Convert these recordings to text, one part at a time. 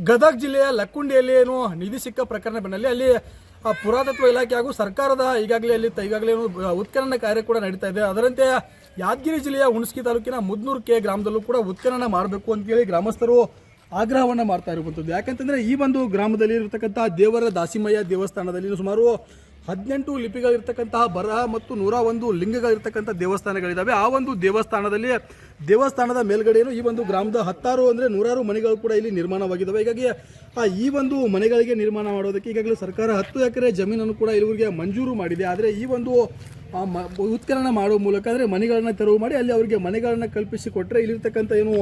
ಗದಗ ಜಿಲ್ಲೆಯ ಲಕ್ಕುಂಡಿಯಲ್ಲಿ ಏನು ನಿಧಿ ಸಿಕ್ಕ ಪ್ರಕರಣ ಬೆನ್ನಲ್ಲೇ ಅಲ್ಲಿ ಪುರಾತತ್ವ ಇಲಾಖೆ ಹಾಗೂ ಸರ್ಕಾರದ ಈಗಾಗಲೇ ಉತ್ಖನನ ಕಾರ್ಯ ಕೂಡ ನಡೀತಾ ಇದೆ. ಅದರಂತೆ ಯಾದಗಿರಿ ಜಿಲ್ಲೆಯ ಹುಣಸಗಿ ತಾಲೂಕಿನ ಮುದ್ನೂರು ಕೆ ಗ್ರಾಮದಲ್ಲೂ ಕೂಡ ಉತ್ಖನನ ಮಾಡಬೇಕು ಅಂತೇಳಿ ಗ್ರಾಮಸ್ಥರು ಆಗ್ರಹವನ್ನು ಮಾಡ್ತಾ ಇರುವಂಥದ್ದು. ಯಾಕಂತಂದ್ರೆ ಈ ಒಂದು ಗ್ರಾಮದಲ್ಲಿ ಇರತಕ್ಕಂತಹ ದೇವರ ದಾಸಿಮಯ್ಯ ದೇವಸ್ಥಾನದಲ್ಲಿ ಸುಮಾರು 18 ಲಿಪಿಗಳಿರ್ತಕ್ಕಂತಹ ಬರಹ ಮತ್ತು 101 ಲಿಂಗಗಳಿರ್ತಕ್ಕಂಥ ದೇವಸ್ಥಾನಗಳಿದ್ದಾವೆ. ಆ ಒಂದು ದೇವಸ್ಥಾನದ ಮೇಲ್ಗಡೆಯೂ ಈ ಒಂದು ಗ್ರಾಮದ 100 ಮನೆಗಳು ಕೂಡ ಇಲ್ಲಿ ನಿರ್ಮಾಣವಾಗಿದ್ದಾವೆ. ಹೀಗಾಗಿ ಈ ಒಂದು ಮನೆಗಳಿಗೆ ನಿರ್ಮಾಣ ಮಾಡೋದಕ್ಕೆ ಈಗಾಗಲೇ ಸರ್ಕಾರ 10 ಎಕರೆ ಜಮೀನನ್ನು ಕೂಡ ಇಲ್ಲಿವರೆಗೆ ಮಂಜೂರು ಮಾಡಿದೆ. ಆದರೆ ಈ ಒಂದು ಉತ್ಖನನ ಮಾಡುವ ಮೂಲಕ ಅಂದರೆ ಮನೆಗಳನ್ನು ತೆರವು ಮಾಡಿ ಅಲ್ಲಿ ಅವರಿಗೆ ಮನೆಗಳನ್ನು ಕಲ್ಪಿಸಿ ಕೊಟ್ಟರೆ ಇಲ್ಲಿರ್ತಕ್ಕಂಥ ಏನು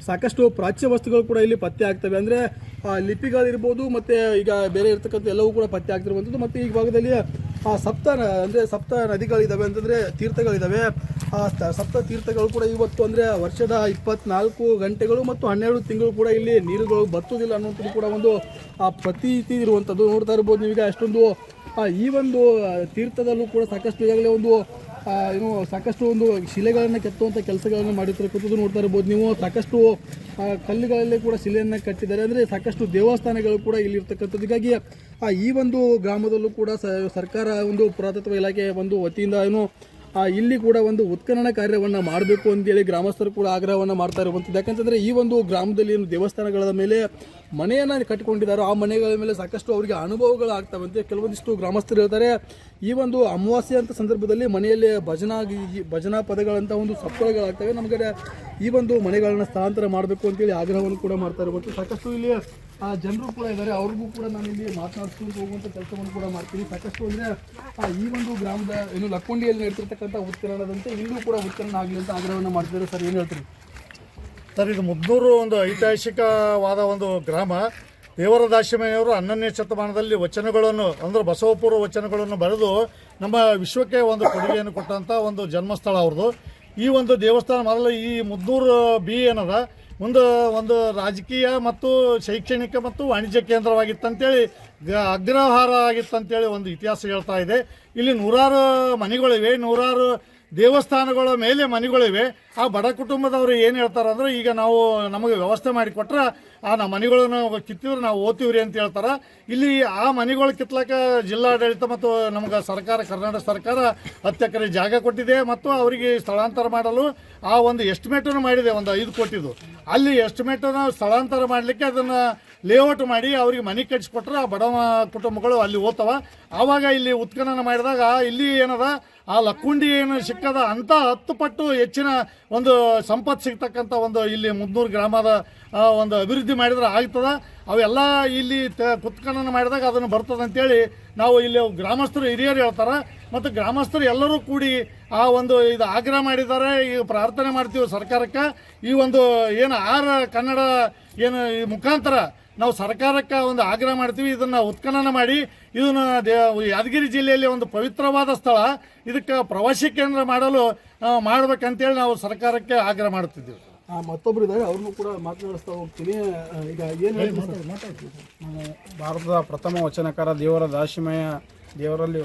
ಸಾಕಷ್ಟು ಪ್ರಾಚ್ಯ ವಸ್ತುಗಳು ಕೂಡ ಇಲ್ಲಿ ಪತ್ತೆ ಆಗ್ತವೆ. ಅಂದರೆ ಲಿಪಿಗಳಿರ್ಬೋದು ಮತ್ತು ಈಗ ಬೇರೆ ಇರ್ತಕ್ಕಂಥ ಎಲ್ಲವೂ ಕೂಡ ಪತ್ತೆ ಆಗ್ತಿರುವಂಥದ್ದು. ಮತ್ತು ಈ ಭಾಗದಲ್ಲಿ ಸಪ್ತ ನದಿಗಳಿದ್ದಾವೆ ಅಂತಂದರೆ ತೀರ್ಥಗಳಿದ್ದಾವೆ. ಸಪ್ತ ತೀರ್ಥಗಳು ಕೂಡ ಇವತ್ತು ಅಂದರೆ ವರ್ಷದ 24 ಗಂಟೆಗಳು ಮತ್ತು 12 ತಿಂಗಳು ಕೂಡ ಇಲ್ಲಿ ನೀರುಗಳು ಬತ್ತುವುದಿಲ್ಲ ಅನ್ನೋಂಥದ್ದು ಕೂಡ ಒಂದು ಪ್ರತೀತಿ ಇರುವಂಥದ್ದು. ನೋಡ್ತಾ ಇರ್ಬೋದು ನೀವೀಗ ಅಷ್ಟೊಂದು ಈ ಒಂದು ತೀರ್ಥದಲ್ಲೂ ಕೂಡ ಸಾಕಷ್ಟು ಈಗಾಗಲೇ ಸಾಕಷ್ಟು ಒಂದು ಶಿಲೆಗಳನ್ನು ಕೆತ್ತುವಂಥ ಕೆಲಸಗಳನ್ನು ಮಾಡಿರ್ತಕ್ಕಂಥದ್ದು ನೋಡ್ತಾ ಇರ್ಬೋದು ನೀವು. ಸಾಕಷ್ಟು ಕಲ್ಲುಗಳಲ್ಲೇ ಕೂಡ ಶಿಲೆಯನ್ನು ಕಟ್ಟಿದ್ದಾರೆ. ಅಂದರೆ ಸಾಕಷ್ಟು ದೇವಸ್ಥಾನಗಳು ಕೂಡ ಇಲ್ಲಿರ್ತಕ್ಕಂಥದ್ದು. ಹೀಗಾಗಿ ಈ ಒಂದು ಗ್ರಾಮದಲ್ಲೂ ಕೂಡ ಸರ್ಕಾರ ಒಂದು ಪುರಾತತ್ವ ಇಲಾಖೆ ಒಂದು ವತಿಯಿಂದ ಇಲ್ಲಿ ಕೂಡ ಒಂದು ಉತ್ಖನನ ಕಾರ್ಯವನ್ನು ಮಾಡಬೇಕು ಅಂತೇಳಿ ಗ್ರಾಮಸ್ಥರು ಕೂಡ ಆಗ್ರಹವನ್ನು ಮಾಡ್ತಾ ಇರುವಂಥದ್ದು. ಯಾಕಂತಂದರೆ ಈ ಒಂದು ಗ್ರಾಮದಲ್ಲಿ ಏನು ದೇವಸ್ಥಾನಗಳ ಮೇಲೆ ಮನೆಯನ್ನು ಕಟ್ಟಿಕೊಂಡಿದ್ದಾರೋ ಆ ಮನೆಗಳ ಮೇಲೆ ಸಾಕಷ್ಟು ಅವರಿಗೆ ಅನುಭವಗಳಾಗ್ತವಂತೆ. ಕೆಲವೊಂದಿಷ್ಟು ಗ್ರಾಮಸ್ಥರು ಹೇಳ್ತಾರೆ ಈ ಒಂದು ಅಮಾವಾಸ್ಯೆ ಅಂತ ಸಂದರ್ಭದಲ್ಲಿ ಮನೆಯಲ್ಲಿ ಭಜನಾ ಪದಗಳಂಥ ಒಂದು ಸಪ್ಪಳಗಳಾಗ್ತವೆ, ನಮಗೆ ಈ ಒಂದು ಮನೆಗಳನ್ನ ಸ್ಥಳಾಂತರ ಮಾಡಬೇಕು ಅಂತೇಳಿ ಆಗ್ರಹವನ್ನು ಕೂಡ ಮಾಡ್ತಾ ಇರುವಂಥದ್ದು. ಸಾಕಷ್ಟು ಇಲ್ಲಿ ಜನರು ಕೂಡ ಇದ್ದಾರೆ, ಅವ್ರಿಗೂ ಕೂಡ ನಾನು ಇಲ್ಲಿ ಮಾತನಾಡಿಸ್ಕೊಂಡು ಹೋಗುವಂಥ ಕೆಲಸವನ್ನು ಕೂಡ ಮಾಡ್ತೀನಿ. ಸಾಕಷ್ಟು ಅಂದರೆ ಈ ಒಂದು ಗ್ರಾಮದ ಏನು ಲಕ್ಕುಂಡಿಯಲ್ಲಿ ನಡೀತಿರ್ತಕ್ಕಂಥ ಉತ್ಖನನದಂತೆ ಇಲ್ಲೂ ಕೂಡ ಉತ್ಖನನ ಆಗಲಿ ಅಂತ ಆಗ್ರಹವನ್ನು ಮಾಡ್ತಿದ್ದಾರೆ. ಸರ್ ಏನು ಹೇಳ್ತೀರಿ? ಸರ್, ಇದು ಮುದ್ನೂರು ಒಂದು ಐತಿಹಾಸಿಕವಾದ ಒಂದು ಗ್ರಾಮ. ದೇವರ ದಾಸಿಮಯ್ಯವರು 11ನೇ ಶತಮಾನದಲ್ಲಿ ವಚನಗಳನ್ನು ಅಂದರೆ ಬಸವಪೂರ್ವ ವಚನಗಳನ್ನು ಬರೆದು ನಮ್ಮ ವಿಶ್ವಕ್ಕೆ ಒಂದು ಕೊಡುಗೆಯನ್ನು ಕೊಟ್ಟಂಥ ಒಂದು ಜನ್ಮಸ್ಥಳ ಅವ್ರದ್ದು. ಈ ಒಂದು ದೇವಸ್ಥಾನ ಮೊದಲು ಈ ಮುದ್ನೂರು ಬಿ ಏನದ ಮುಂದೆ ಒಂದು ರಾಜಕೀಯ ಮತ್ತು ಶೈಕ್ಷಣಿಕ ಮತ್ತು ವಾಣಿಜ್ಯ ಕೇಂದ್ರವಾಗಿತ್ತಂತೇಳಿ ಅಗ್ರಹಾರ ಆಗಿತ್ತಂತೇಳಿ ಒಂದು ಇತಿಹಾಸ ಹೇಳ್ತಾ ಇದೆ. ಇಲ್ಲಿ 100 ಮನೆಗಳಿವೆ, 100 ದೇವಸ್ಥಾನಗಳ ಮೇಲೆ ಮನೆಗಳಿವೆ. ಆ ಬಡ ಕುಟುಂಬದವರು ಏನು ಹೇಳ್ತಾರೆ ಅಂದರೆ ಈಗ ನಮಗೆ ವ್ಯವಸ್ಥೆ ಮಾಡಿಕೊಟ್ರೆ ನಮ್ಮ ಮನೆಗಳನ್ನು ಕಿತ್ತಿದ್ರೆ ನಾವು ಓದ್ತೀವ್ರಿ ಅಂತ ಹೇಳ್ತಾರೆ. ಇಲ್ಲಿ ಆ ಮನೆಗಳು ಕಿತ್ಲಕ್ಕ ಜಿಲ್ಲಾಡಳಿತ ಮತ್ತು ನಮಗೆ ಕರ್ನಾಟಕ ಸರ್ಕಾರ 10 ಎಕರೆ ಜಾಗ ಕೊಟ್ಟಿದೆ ಮತ್ತು ಅವರಿಗೆ ಸ್ಥಳಾಂತರ ಮಾಡಲು ಆ ಒಂದು ಎಸ್ಟಿಮೇಟನ್ನು ಮಾಡಿದೆ, ಒಂದು 5 ಕೋಟಿದು. ಅಲ್ಲಿ ಎಸ್ಟಿಮೇಟನ್ನು ಸ್ಥಳಾಂತರ ಮಾಡಲಿಕ್ಕೆ ಅದನ್ನು ಲೇಔಟ್ ಮಾಡಿ ಅವರಿಗೆ ಮನೆ ಕಟ್ಟಿಸ್ಕೊಟ್ರೆ ಆ ಬಡವ ಕುಟುಂಬಗಳು ಅಲ್ಲಿ ಓದ್ತವ. ಆವಾಗ ಇಲ್ಲಿ ಉತ್ಖನನ ಮಾಡಿದಾಗ ಇಲ್ಲಿ ಏನದ ಆ ಲಕ್ಕುಂಡಿ ಏನು ಸಿಕ್ಕದ ಅಂತ 10 ಪಟ್ಟು ಹೆಚ್ಚಿನ ಒಂದು ಸಂಪತ್ತು ಸಿಗ್ತಕ್ಕಂಥ ಒಂದು ಇಲ್ಲಿ ಮುದ್ನೂರು ಗ್ರಾಮದ ಒಂದು ಅಭಿವೃದ್ಧಿ ಮಾಡಿದ್ರೆ ಆಗ್ತದ. ಅವೆಲ್ಲ ಇಲ್ಲಿ ಉತ್ಖನನ ಮಾಡಿದಾಗ ಅದನ್ನು ಬರ್ತದೆ ಅಂತೇಳಿ ನಾವು ಇಲ್ಲಿ ಗ್ರಾಮಸ್ಥರು ಹಿರಿಯರು ಹೇಳ್ತಾರೆ. ಮತ್ತು ಗ್ರಾಮಸ್ಥರು ಎಲ್ಲರೂ ಕೂಡಿ ಆ ಒಂದು ಇದು ಆಗ್ರಹ ಮಾಡಿದ್ದಾರೆ. ಈಗ ಪ್ರಾರ್ಥನೆ ಮಾಡ್ತೀವಿ ಸರ್ಕಾರಕ್ಕೆ. ಈ ಒಂದು ಏನು ಕನ್ನಡ ಏನು ಈ ಮುಖಾಂತರ ನಾವು ಸರ್ಕಾರಕ್ಕೆ ಒಂದು ಆಗ್ರಹ ಮಾಡ್ತೀವಿ, ಇದನ್ನು ಉತ್ಖನನ ಮಾಡಿ ಇದನ್ನು ಯಾದಗಿರಿ ಜಿಲ್ಲೆಯಲ್ಲಿ ಒಂದು ಪವಿತ್ರವಾದ ಸ್ಥಳ, ಇದಕ್ಕೆ ಪ್ರವಾಸಿ ಕೇಂದ್ರ ಮಾಡಬೇಕಂತೇಳಿ ನಾವು ಸರ್ಕಾರಕ್ಕೆ ಆಗ್ರಹ ಮಾಡುತ್ತಿದ್ದೀವಿ. ಮತ್ತೊಬ್ಬರು ಇದ್ದಾರೆ, ಅವ್ರನ್ನೂ ಕೂಡ ಮಾತನಾಡಿಸ್ತಾ ಹೋಗ್ತೀನಿ. ಈಗ ಏನು ಭಾರತದ ಪ್ರಥಮ ವಚನಕಾರ ದೇವರ ದಾಸಿಮಯ್ಯ ದೇವರಲ್ಲಿ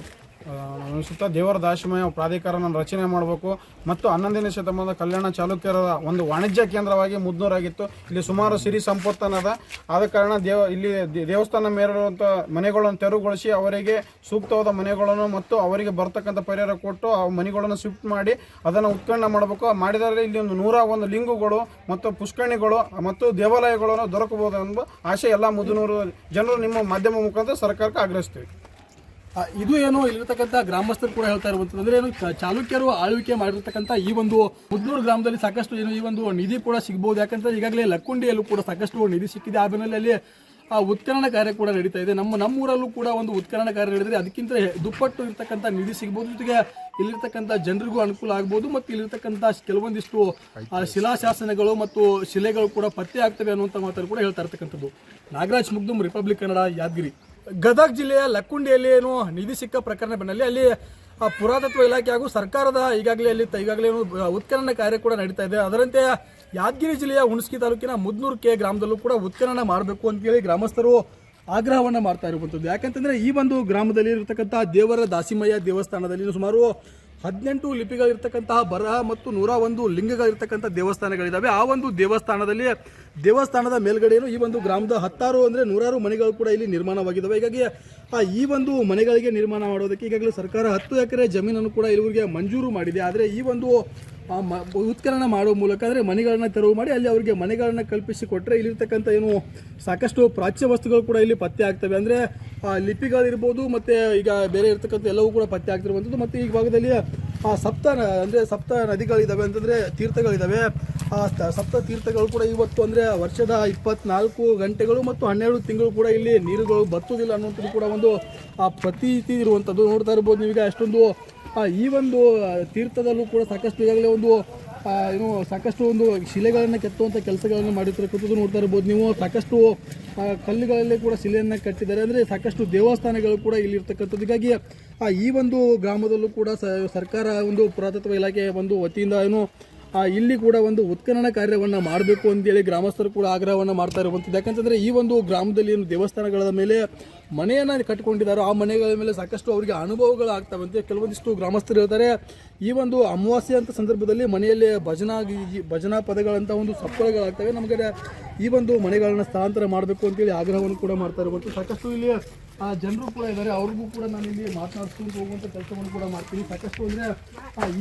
ಅನಿಸುತ್ತಾ ದೇವರ ದಾಸಿಮಯ್ಯ ಪ್ರಾಧಿಕಾರನ ರಚನೆ ಮಾಡಬೇಕು ಮತ್ತು 11ನೇ ಶತಮಾನದ ಕಲ್ಯಾಣ ಚಾಲುಕ್ಯರ ಒಂದು ವಾಣಿಜ್ಯ ಕೇಂದ್ರವಾಗಿ ಮುದ್ನೂರಾಗಿತ್ತು. ಇಲ್ಲಿ ಸುಮಾರು ಸಿರಿ ಸಂಪತ್ತನದ. ಆದ ಕಾರಣ ಇಲ್ಲಿ ದೇವಸ್ಥಾನ ಮೇಲಿರುವಂಥ ಮನೆಗಳನ್ನು ತೆರವುಗೊಳಿಸಿ ಅವರಿಗೆ ಸೂಕ್ತವಾದ ಮನೆಗಳನ್ನು ಮತ್ತು ಅವರಿಗೆ ಬರ್ತಕ್ಕಂಥ ಪರಿಹಾರ ಕೊಟ್ಟು ಆ ಮನೆಗಳನ್ನು ಶಿಫ್ಟ್ ಮಾಡಿ ಅದನ್ನು ಉತ್ಖನನ ಮಾಡಬೇಕು. ಮಾಡಿದರೆ ಇಲ್ಲಿ ಒಂದು 101 ಲಿಂಗಗಳು ಮತ್ತು ಪುಷ್ಕರಣಿಗಳು ಮತ್ತು ದೇವಾಲಯಗಳನ್ನು ದೊರಕಬಹುದು ಎಂಬ ಆಶೆ ಎಲ್ಲ ಮುದ್ನೂರು ಜನರು ನಿಮ್ಮ ಮಾಧ್ಯಮ ಮುಖಾಂತರ ಸರ್ಕಾರಕ್ಕೆ ಆಗ್ರಹಿಸ್ತೀವಿ. ಇದು ಏನು ಇಲ್ಲಿರ್ತಕ್ಕಂಥ ಗ್ರಾಮಸ್ಥರು ಕೂಡ ಹೇಳ್ತಾ ಇರುವಂಥದ್ದು ಅಂದರೆ ಏನು ಚಾಲುಕ್ಯರು ಆಳ್ವಿಕೆ ಮಾಡಿರ್ತಕ್ಕಂಥ ಈ ಒಂದು ಮುದ್ನೂರು ಗ್ರಾಮದಲ್ಲಿ ಸಾಕಷ್ಟು ಏನು ಈ ಒಂದು ನಿಧಿ ಕೂಡ ಸಿಗ್ಬೋದು. ಯಾಕಂದರೆ ಈಗಾಗಲೇ ಲಕ್ಕುಂಡಿಯಲ್ಲೂ ಕೂಡ ಸಾಕಷ್ಟು ನಿಧಿ ಸಿಕ್ಕಿದೆ. ಆ ಬೆನ್ನಲ್ಲೇ ಉತ್ಖನನ ಕಾರ್ಯ ಕೂಡ ನಡೀತಾ ಇದೆ. ನಮ್ಮೂರಲ್ಲೂ ಕೂಡ ಒಂದು ಉತ್ಖನನ ಕಾರ್ಯ ನಡೆದರೆ ಅದಕ್ಕಿಂತ ದುಪ್ಪಟ್ಟು ಇರ್ತಕ್ಕಂಥ ನಿಧಿ ಸಿಗ್ಬೋದು. ಜೊತೆಗೆ ಇಲ್ಲಿರ್ತಕ್ಕಂಥ ಜನರಿಗೂ ಅನುಕೂಲ ಆಗ್ಬೋದು ಮತ್ತು ಇಲ್ಲಿರ್ತಕ್ಕಂಥ ಕೆಲವೊಂದಿಷ್ಟು ಶಿಲಾಶಾಸನಗಳು ಮತ್ತು ಶಿಲೆಗಳು ಕೂಡ ಪತ್ತೆ ಆಗ್ತವೆ ಅನ್ನುವಂಥ ಮಾತನ್ನು ಕೂಡ ಹೇಳ್ತಾ ಇರ್ತಕ್ಕಂಥದ್ದು. ನಾಗರಾಜ್ ಮುಗ್ದುಮ್, ರಿಪಬ್ಲಿಕ್ ಕನ್ನಡ, ಯಾದಗಿರಿ. ಗದಗ ಜಿಲ್ಲೆಯ ಲಕ್ಕುಂಡಿಯಲ್ಲಿ ಏನು ನಿಧಿ ಸಿಕ್ಕ ಪ್ರಕರಣ ಬೆನ್ನಲ್ಲೇ ಅಲ್ಲಿ ಪುರಾತತ್ವ ಇಲಾಖೆ ಹಾಗೂ ಸರ್ಕಾರದ ಈಗಾಗಲೇ ಉತ್ಖನನ ಕಾರ್ಯ ಕೂಡ ನಡೀತಾ ಇದೆ. ಅದರಂತೆ ಯಾದಗಿರಿ ಜಿಲ್ಲೆಯ ಹುಣಸಗಿ ತಾಲೂಕಿನ ಮುದ್ನೂರು ಕೆ ಗ್ರಾಮದಲ್ಲೂ ಕೂಡ ಉತ್ಖನನ ಮಾಡಬೇಕು ಅಂತೇಳಿ ಗ್ರಾಮಸ್ಥರು ಆಗ್ರಹವನ್ನು ಮಾಡ್ತಾ ಇರುವಂಥದ್ದು. ಯಾಕಂತಂದರೆ ಈ ಒಂದು ಗ್ರಾಮದಲ್ಲಿ ಇರತಕ್ಕಂಥ ದೇವರ ದಾಸಿಮಯ್ಯ ದೇವಸ್ಥಾನದಲ್ಲಿ ಸುಮಾರು 18 ಲಿಪಿಗಳಿರ್ತಕ್ಕಂತಹ ಬರಹ ಮತ್ತು 101 ಲಿಂಗಗಳಿರ್ತಕ್ಕಂಥ ದೇವಸ್ಥಾನಗಳಿದ್ದಾವೆ. ಆ ಒಂದು ದೇವಸ್ಥಾನದ ಮೇಲ್ಗಡೆಯೂ ಈ ಒಂದು ಗ್ರಾಮದ 100 ಮನೆಗಳು ಕೂಡ ಇಲ್ಲಿ ನಿರ್ಮಾಣವಾಗಿದ್ದಾವೆ. ಹೀಗಾಗಿ ಈ ಒಂದು ಮನೆಗಳಿಗೆ ನಿರ್ಮಾಣ ಮಾಡೋದಕ್ಕೆ ಈಗಾಗಲೇ ಸರ್ಕಾರ 10 ಎಕರೆ ಜಮೀನನ್ನು ಕೂಡ ಇವರಿಗೆ ಮಂಜೂರು ಮಾಡಿದೆ. ಆದರೆ ಈ ಒಂದು ಉತ್ಖನನ ಮಾಡುವ ಮೂಲಕ ಅಂದರೆ ಮನೆಗಳನ್ನ ತೆರವು ಮಾಡಿ ಅಲ್ಲಿ ಅವರಿಗೆ ಮನೆಗಳನ್ನ ಕಲ್ಪಿಸಿ ಕೊಟ್ಟರೆ ಇಲ್ಲಿರ್ತಕ್ಕಂಥ ಏನು ಸಾಕಷ್ಟು ಪ್ರಾಚ್ಯ ವಸ್ತುಗಳು ಕೂಡ ಇಲ್ಲಿ ಪತ್ತೆ ಆಗ್ತವೆ. ಅಂದರೆ ಲಿಪಿಗಳಿರ್ಬೋದು ಮತ್ತು ಈಗ ಬೇರೆ ಇರ್ತಕ್ಕಂಥ ಎಲ್ಲವೂ ಕೂಡ ಪತ್ತೆ ಆಗ್ತಿರುವಂಥದ್ದು. ಮತ್ತು ಈ ಭಾಗದಲ್ಲಿ ಸಪ್ತ ನದಿಗಳಿದ್ದಾವೆ ಅಂತಂದರೆ ತೀರ್ಥಗಳಿದ್ದಾವೆ. ಸಪ್ತ ತೀರ್ಥಗಳು ಕೂಡ ಇವತ್ತು ಅಂದರೆ ವರ್ಷದ 24 ಗಂಟೆಗಳು ಮತ್ತು 12 ತಿಂಗಳು ಕೂಡ ಇಲ್ಲಿ ನೀರುಗಳು ಬತ್ತುವುದಿಲ್ಲ ಅನ್ನುವಂಥದ್ದು ಕೂಡ ಒಂದು ಪ್ರತೀತಿ ಇರುವಂಥದ್ದು. ನೋಡ್ತಾ ಇರ್ಬೋದು ನೀವೀಗ ಅಷ್ಟೊಂದು ಈ ಒಂದು ತೀರ್ಥದಲ್ಲೂ ಕೂಡ ಸಾಕಷ್ಟು ಈಗಾಗಲೇ ಸಾಕಷ್ಟು ಒಂದು ಶಿಲೆಗಳನ್ನು ಕೆತ್ತುವಂಥ ಕೆಲಸಗಳನ್ನು ಮಾಡಿರ್ತಕ್ಕಂಥದ್ದು ನೋಡ್ತಾ ಇರ್ಬೋದು ನೀವು. ಸಾಕಷ್ಟು ಕಲ್ಲುಗಳಲ್ಲೇ ಕೂಡ ಶಿಲೆಯನ್ನು ಕಟ್ಟಿದ್ದಾರೆ. ಅಂದರೆ ಸಾಕಷ್ಟು ದೇವಸ್ಥಾನಗಳು ಕೂಡ ಇಲ್ಲಿರ್ತಕ್ಕಂಥದ್ದು. ಹೀಗಾಗಿ ಈ ಒಂದು ಗ್ರಾಮದಲ್ಲೂ ಕೂಡ ಸರ್ಕಾರ ಒಂದು ಪುರಾತತ್ವ ಇಲಾಖೆ ಒಂದು ವತಿಯಿಂದ ಇಲ್ಲಿ ಕೂಡ ಒಂದು ಉತ್ಖನನ ಕಾರ್ಯವನ್ನು ಮಾಡಬೇಕು ಅಂತೇಳಿ ಗ್ರಾಮಸ್ಥರು ಕೂಡ ಆಗ್ರಹವನ್ನು ಮಾಡ್ತಾ ಇರುವಂಥದ್ದು. ಯಾಕಂತಂದರೆ ಈ ಒಂದು ಗ್ರಾಮದಲ್ಲಿ ಏನು ದೇವಸ್ಥಾನಗಳ ಮೇಲೆ ಮನೆಯನ್ನು ಕಟ್ಟಿಕೊಂಡಿದ್ದಾರೋ ಆ ಮನೆಗಳ ಮೇಲೆ ಸಾಕಷ್ಟು ಅವರಿಗೆ ಅನುಭವಗಳು ಆಗ್ತಾವಂತೆ. ಕೆಲವೊಂದಿಷ್ಟು ಗ್ರಾಮಸ್ಥರು ಹೇಳ್ತಾರೆ ಈ ಒಂದು ಅಮಾವಾಸ್ಯೆ ಅಂತ ಸಂದರ್ಭದಲ್ಲಿ ಮನೆಯಲ್ಲಿ ಭಜನಾ ಪದಗಳಂಥ ಒಂದು ಸಪ್ಪಳಗಳಾಗ್ತವೆ. ನಮಗೆ ಈ ಒಂದು ಮನೆಗಳನ್ನ ಸ್ಥಳಾಂತರ ಮಾಡಬೇಕು ಅಂತೇಳಿ ಆಗ್ರಹವನ್ನು ಕೂಡ ಮಾಡ್ತಾ ಇರುವಂಥದ್ದು. ಸಾಕಷ್ಟು ಇಲ್ಲಿ ಜನರು ಕೂಡ ಇದ್ದಾರೆ, ಅವ್ರಿಗೂ ಕೂಡ ನಾನು ಇಲ್ಲಿ ಮಾತನಾಡಿಸ್ಕೊಂಡು ಹೋಗುವಂಥ ಕೆಲಸವನ್ನು ಕೂಡ ಮಾಡ್ತೀನಿ. ಸಾಕಷ್ಟು ಅಂದರೆ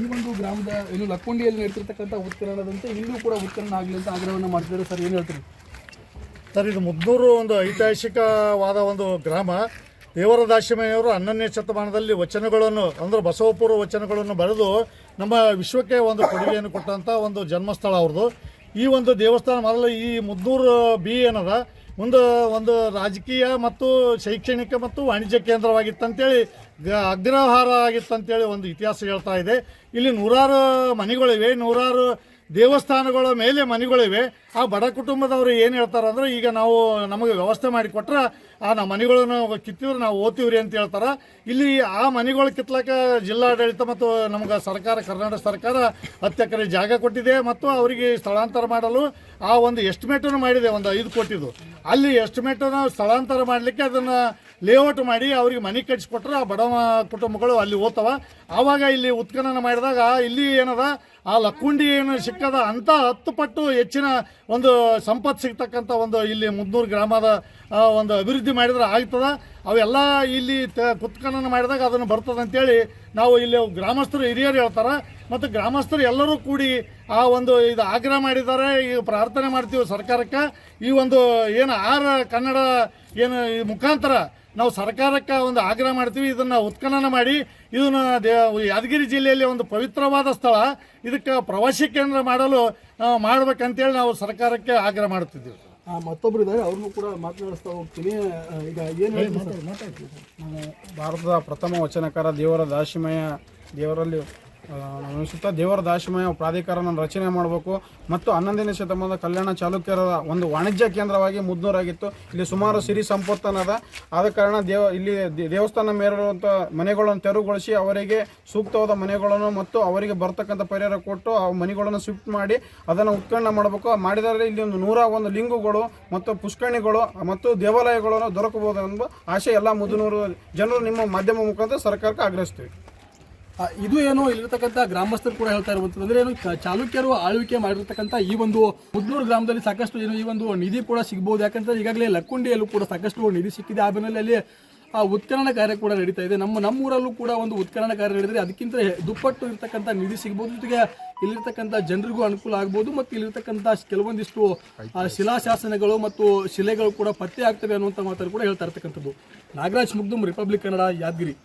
ಈ ಒಂದು ಗ್ರಾಮದ ಏನು ಲಕ್ಕೊಂಡಿಯಲ್ಲಿ ನಡೀತಿರ್ತಕ್ಕಂಥ ಉತ್ಖನನದಂತೆ ಇಲ್ಲೂ ಕೂಡ ಉತ್ಖನನ ಆಗಲಿ ಅಂತ ಆಗ್ರಹವನ್ನು ಮಾಡ್ತಿದ್ದಾರೆ. ಸರ್ ಏನು ಹೇಳ್ತೀರಿ? ಸರ್, ಇದು ಮುದ್ನೂರು ಒಂದು ಐತಿಹಾಸಿಕವಾದ ಒಂದು ಗ್ರಾಮ. ದೇವರ ದಾಸಿಮಯ್ಯವರು 11ನೇ ಶತಮಾನದಲ್ಲಿ ವಚನಗಳನ್ನು ಅಂದರೆ ಬಸವಪೂರ್ವ ವಚನಗಳನ್ನು ಬರೆದು ನಮ್ಮ ವಿಶ್ವಕ್ಕೆ ಒಂದು ಕೊಡುಗೆಯನ್ನು ಕೊಟ್ಟಂಥ ಒಂದು ಜನ್ಮಸ್ಥಳ ಅವ್ರದ್ದು. ಈ ಒಂದು ದೇವಸ್ಥಾನ ಮೊದಲು ಈ ಮುದ್ನೂರು ಏನದ ಒಂದು ರಾಜಕೀಯ ಮತ್ತು ಶೈಕ್ಷಣಿಕ ಮತ್ತು ವಾಣಿಜ್ಯ ಕೇಂದ್ರವಾಗಿತ್ತಂತೇಳಿ ಅಗ್ರಹಾರ ಆಗಿತ್ತಂತೇಳಿ ಒಂದು ಇತಿಹಾಸ ಹೇಳ್ತಾ ಇದೆ. ಇಲ್ಲಿ 100 ಮನೆಗಳಿವೆ, 100 ದೇವಸ್ಥಾನಗಳ ಮೇಲೆ ಮನೆಗಳಿವೆ. ಆ ಬಡ ಕುಟುಂಬದವರು ಏನು ಹೇಳ್ತಾರೆ ಅಂದರೆ, ಈಗ ನಮಗೆ ವ್ಯವಸ್ಥೆ ಮಾಡಿಕೊಟ್ರೆ ನಮ್ಮ ಮನೆಗಳನ್ನು ಕಿತ್ತಿದ್ರೆ ನಾವು ಓದ್ತೀವ್ರಿ ಅಂತ ಹೇಳ್ತಾರೆ. ಇಲ್ಲಿ ಆ ಮನೆಗಳು ಕಿತ್ಲಕ್ಕ ಜಿಲ್ಲಾಡಳಿತ ಮತ್ತು ನಮಗೆ ಕರ್ನಾಟಕ ಸರ್ಕಾರ 10 ಎಕರೆ ಜಾಗ ಕೊಟ್ಟಿದೆ ಮತ್ತು ಅವರಿಗೆ ಸ್ಥಳಾಂತರ ಮಾಡಲು ಆ ಒಂದು ಎಸ್ಟಿಮೇಟನ್ನು ಮಾಡಿದೆ, ಒಂದು 5 ಕೋಟಿದು. ಅಲ್ಲಿ ಎಸ್ಟಿಮೇಟನ್ನು ಸ್ಥಳಾಂತರ ಮಾಡಲಿಕ್ಕೆ ಅದನ್ನು ಲೇಔಟ್ ಮಾಡಿ ಅವರಿಗೆ ಮನೆ ಕಟ್ಟಿಸ್ಕೊಟ್ರೆ ಆ ಬಡ ಕುಟುಂಬಗಳು ಅಲ್ಲಿ ಓದ್ತವ. ಆವಾಗ ಇಲ್ಲಿ ಉತ್ಖನನ ಮಾಡಿದಾಗ ಇಲ್ಲಿ ಏನದ ಆ ಲಕ್ಕುಂಡಿ ಏನು ಸಿಕ್ಕದ ಅಂತ 10 ಪಟ್ಟು ಹೆಚ್ಚಿನ ಒಂದು ಸಂಪತ್ತು ಸಿಗ್ತಕ್ಕಂಥ ಒಂದು ಇಲ್ಲಿ ಮುದ್ನೂರು ಗ್ರಾಮದ ಒಂದು ಅಭಿವೃದ್ಧಿ ಮಾಡಿದ್ರೆ ಆಗ್ತದ. ಅವೆಲ್ಲ ಇಲ್ಲಿ ಉತ್ಖನನ ಮಾಡಿದಾಗ ಅದನ್ನು ಬರ್ತದೆ ಅಂತೇಳಿ ನಾವು ಇಲ್ಲಿ ಗ್ರಾಮಸ್ಥರು ಹಿರಿಯರು ಹೇಳ್ತಾರೆ. ಮತ್ತು ಗ್ರಾಮಸ್ಥರು ಎಲ್ಲರೂ ಕೂಡಿ ಆ ಒಂದು ಇದು ಆಗ್ರಹ ಮಾಡಿದ್ದಾರೆ. ಈಗ ಪ್ರಾರ್ಥನೆ ಮಾಡ್ತೀವಿ ಸರ್ಕಾರಕ್ಕೆ. ಈ ಒಂದು ಏನು ಕನ್ನಡ ಏನು ಈ ಮುಖಾಂತರ ನಾವು ಸರ್ಕಾರಕ್ಕೆ ಒಂದು ಆಗ್ರಹ ಮಾಡ್ತೀವಿ, ಇದನ್ನು ಉತ್ಖನನ ಮಾಡಿ ಇದನ್ನು ಯಾದಗಿರಿ ಜಿಲ್ಲೆಯಲ್ಲಿ ಒಂದು ಪವಿತ್ರವಾದ ಸ್ಥಳ, ಇದಕ್ಕೆ ಪ್ರವಾಸಿ ಕೇಂದ್ರ ಮಾಡಲು ಮಾಡ್ಬೇಕಂತೇಳಿ ನಾವು ಸರ್ಕಾರಕ್ಕೆ ಆಗ್ರಹ ಮಾಡುತ್ತಿದ್ದೀವಿ. ಮತ್ತೊಬ್ಬರು ಇದ್ದಾರೆ, ಅವ್ರನ್ನೂ ಕೂಡ ಮಾತನಾಡಿಸ್ತಾ ಹೋಗ್ತೀನಿ. ಈಗ ಏನು ನಾನು ಭಾರತದ ಪ್ರಥಮ ವಚನಕಾರ ದೇವರ ದಾಸಿಮಯ್ಯ ದೇವರಲ್ಲಿ ಅನಿಸುತ್ತಾ ದೇವರ ದಾಸಿಮಯ ಪ್ರಾಧಿಕಾರನ ರಚನೆ ಮಾಡಬೇಕು ಮತ್ತು 11ನೇ ಶತಮಾನದ ಕಲ್ಯಾಣ ಚಾಲುಕ್ಯರ ಒಂದು ವಾಣಿಜ್ಯ ಕೇಂದ್ರವಾಗಿ ಮುದ್ನೂರಾಗಿತ್ತು. ಇಲ್ಲಿ ಸುಮಾರು ಸಿರಿ ಸಂಪತ್ತನದ. ಆದ ಕಾರಣ ಇಲ್ಲಿ ದೇವಸ್ಥಾನ ಮೇಲಿರುವಂಥ ಮನೆಗಳನ್ನು ತೆರವುಗೊಳಿಸಿ ಅವರಿಗೆ ಸೂಕ್ತವಾದ ಮನೆಗಳನ್ನು ಮತ್ತು ಅವರಿಗೆ ಬರ್ತಕ್ಕಂಥ ಪರಿಹಾರ ಕೊಟ್ಟು ಆ ಮನೆಗಳನ್ನು ಶಿಫ್ಟ್ ಮಾಡಿ ಅದನ್ನು ಉತ್ಖನನ ಮಾಡಬೇಕು. ಮಾಡಿದರೆ ಇಲ್ಲಿ ಒಂದು 101 ಲಿಂಗಗಳು ಮತ್ತು ಪುಷ್ಕರಣಿಗಳು ಮತ್ತು ದೇವಾಲಯಗಳನ್ನು ದೊರಕಬಹುದು ಎಂಬ ಆಶೆ ಎಲ್ಲ ಮುದ್ನೂರು ಜನರು ನಿಮ್ಮ ಮಾಧ್ಯಮ ಮುಖಾಂತರ ಸರ್ಕಾರಕ್ಕೆ ಆಗ್ರಹಿಸ್ತೀವಿ. ಇದು ಏನು ಇಲ್ಲಿರ್ತಕ್ಕಂಥ ಗ್ರಾಮಸ್ಥರು ಕೂಡ ಹೇಳ್ತಾ ಇರುವಂಥದ್ದು ಅಂದ್ರೆ ಏನು ಚಾಲುಕ್ಯರು ಆಳ್ವಿಕೆ ಮಾಡಿರ್ತಕ್ಕಂಥ ಈ ಒಂದು ಮುದ್ನೂರು ಗ್ರಾಮದಲ್ಲಿ ಸಾಕಷ್ಟು ಏನು ಈ ಒಂದು ನಿಧಿ ಕೂಡ ಸಿಗಬಹುದು. ಯಾಕಂದ್ರೆ ಈಗಾಗಲೇ ಲಕ್ಕುಂಡಿಯಲ್ಲೂ ಕೂಡ ಸಾಕಷ್ಟು ನಿಧಿ ಸಿಕ್ಕಿದೆ. ಆ ಬೆನ್ನಲ್ಲೇ ಅಲ್ಲಿ ಉತ್ಖನನ ಕಾರ್ಯ ಕೂಡ ನಡೀತಾ ಇದೆ. ನಮ್ಮೂರಲ್ಲೂ ಕೂಡ ಒಂದು ಉತ್ಖನನ ಕಾರ್ಯ ನಡೆದರೆ ಅದಕ್ಕಿಂತ ದುಪ್ಪಟ್ಟು ಇರ್ತಕ್ಕಂಥ ನಿಧಿ ಸಿಗ್ಬೋದು. ಜೊತೆಗೆ ಇಲ್ಲಿರ್ತಕ್ಕಂಥ ಜನರಿಗೂ ಅನುಕೂಲ ಆಗ್ಬೋದು ಮತ್ತು ಇಲ್ಲಿರ್ತಕ್ಕಂಥ ಕೆಲವೊಂದಿಷ್ಟು ಶಿಲಾಶಾಸನಗಳು ಮತ್ತು ಶಿಲೆಗಳು ಕೂಡ ಪತ್ತೆ ಆಗ್ತವೆ ಅನ್ನುವಂಥ ಮಾತನ್ನು ಕೂಡ ಹೇಳ್ತಾ ಇರ್ತಕ್ಕಂಥದ್ದು. ನಾಗರಾಜ್ ಮುಗ್ದುಮ್, ರಿಪಬ್ಲಿಕ್ ಕನ್ನಡ, ಯಾದಗಿರಿ.